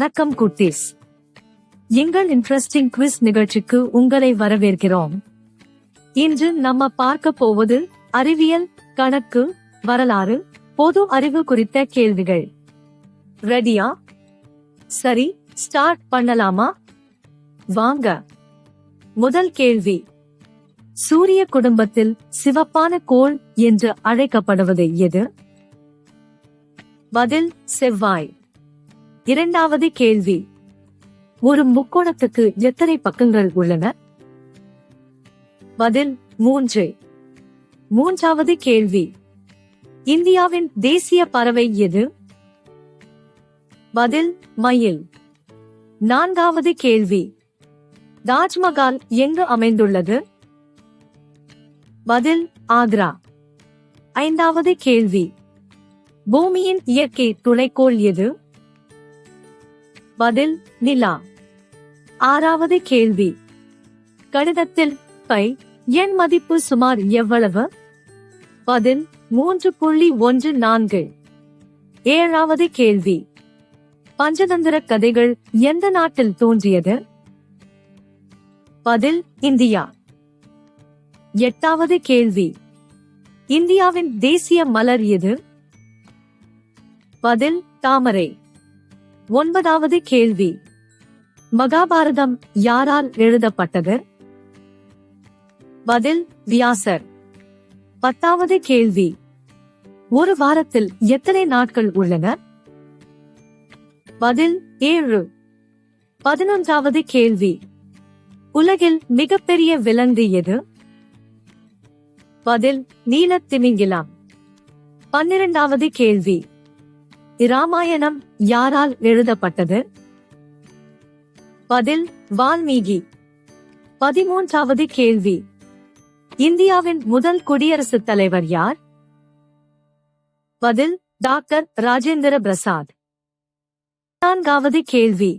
வணக்கம் குட்டீஸ், எங்கள் இன்ட்ரெஸ்டிங் குவிஸ் நிகழ்ச்சிக்கு உங்களை வரவேற்கிறோம். இன்று நம்ம பார்க்க போவது அறிவியல், கணக்கு, வரலாறு, பொது அறிவு குறித்த கேள்விகள். ரெடியா? சரி, ஸ்டார்ட் பண்ணலாமா? வாங்க. முதல் கேள்வி, சூரிய குடும்பத்தில் சிவப்பான கோள் என்று அழைக்கப்படுவது எது? பதில் செவ்வாய். இரண்டாவது கேள்வி, ஒரு முக்கோணத்துக்கு எத்தனை பக்கங்கள் உள்ளன? பதில் 3. மூன்றாவது கேள்வி, இந்தியாவின் தேசிய பறவை எது? பதில் மயில். நான்காவது கேள்வி, தாஜ்மஹால் எங்கு அமைந்துள்ளது? பதில் ஆக்ரா. ஐந்தாவது கேள்வி, பூமியின் இயற்கை துணைக்கோள் எது? பதில் நிலா. ஆறாவது கேள்வி, கணிதத்தில் பை எண் மதிப்பு சுமார் எவ்வளவு? பதில் 3.14. ஏழாவது கேள்வி, பஞ்சதந்திர கதைகள் எந்த நாட்டில் தோன்றியது? பதில் இந்தியா. எட்டாவது கேள்வி, இந்தியாவின் தேசிய மலர் எது? பதில் தாமரை. ஒன்பதாவது கேள்வி, மகாபாரதம் யாரால் எழுதப்பட்டது? பதில் வியாசர். பத்தாவது கேள்வி, ஒரு வாரத்தில் எத்தனை நாட்கள் உள்ளன? பதில் 7. 11வது கேள்வி, உலகில் மிகப்பெரிய விலங்கு எது? பதில் நீலத்திமிங்கிலம். 12வது கேள்வி, இராமாயணம் யாரால் எழுதப்பட்டது? பதில் வால்மீகி. 13வது கேள்வி, இந்தியாவின் முதல் குடியரசுத் தலைவர் யார்? பதில் டாக்டர் ராஜேந்திர பிரசாத். 4வது கேள்வி,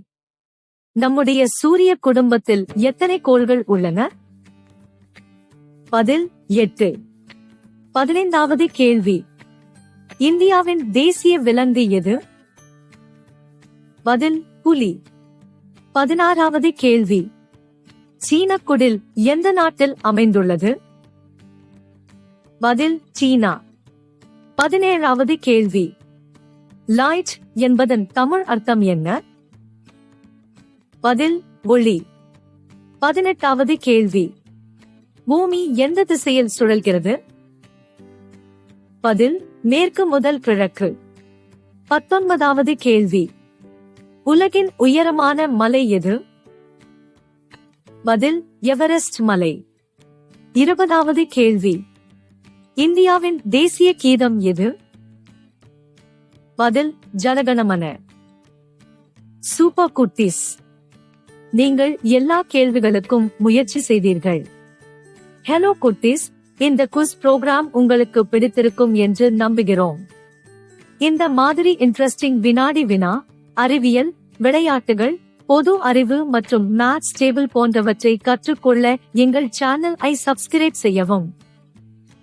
நம்முடைய சூரிய குடும்பத்தில் எத்தனை கோள்கள் உள்ளன? பதில் 8. 15வது கேள்வி, இந்தியாவின் தேசிய விலங்கு எது? பதில் புலி. 16வது கேள்வி, சீன குடில் எந்த நாட்டில் அமைந்துள்ளது? பதில் சீனா. 17வது கேள்வி, லைட் என்பதன் தமிழ் அர்த்தம் என்ன? பதில் ஒளி. 18வது கேள்வி, பூமி எந்த திசையில் சுழல்கிறது? பதில் மேற்கு முதல் கிழக்கு. 19வது கேள்வி, உலகின் உயரமான மலை எது? பதில் எவரெஸ்ட் மலை. 20வது கேள்வி, இந்தியாவின் தேசிய கீதம் எது? பதில் ஜனகணமன. சூப்பர் குட்டீஸ், நீங்கள் எல்லா கேள்விகளுக்கும் முயற்சி செய்தீர்கள். ஹலோ குட்டீஸ், இந்த குவிஸ் புரோகிராம் உங்களுக்கு பிடித்திருக்கும் என்று நம்புகிறோம். இந்த மாதிரி இன்ட்ரெஸ்டிங் வினாடி வினா, அறிவியல், விளையாட்டுகள், பொது அறிவு மற்றும் மேத்ஸ் டேபிள் போன்றவற்றை கற்றுக்கொள்ள எங்கள் சேனலை சப்ஸ்கிரைப் செய்யவும்.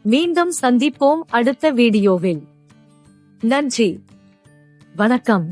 மீண்டும் சந்திப்போம் அடுத்த வீடியோவில். நன்றி. வணக்கம்.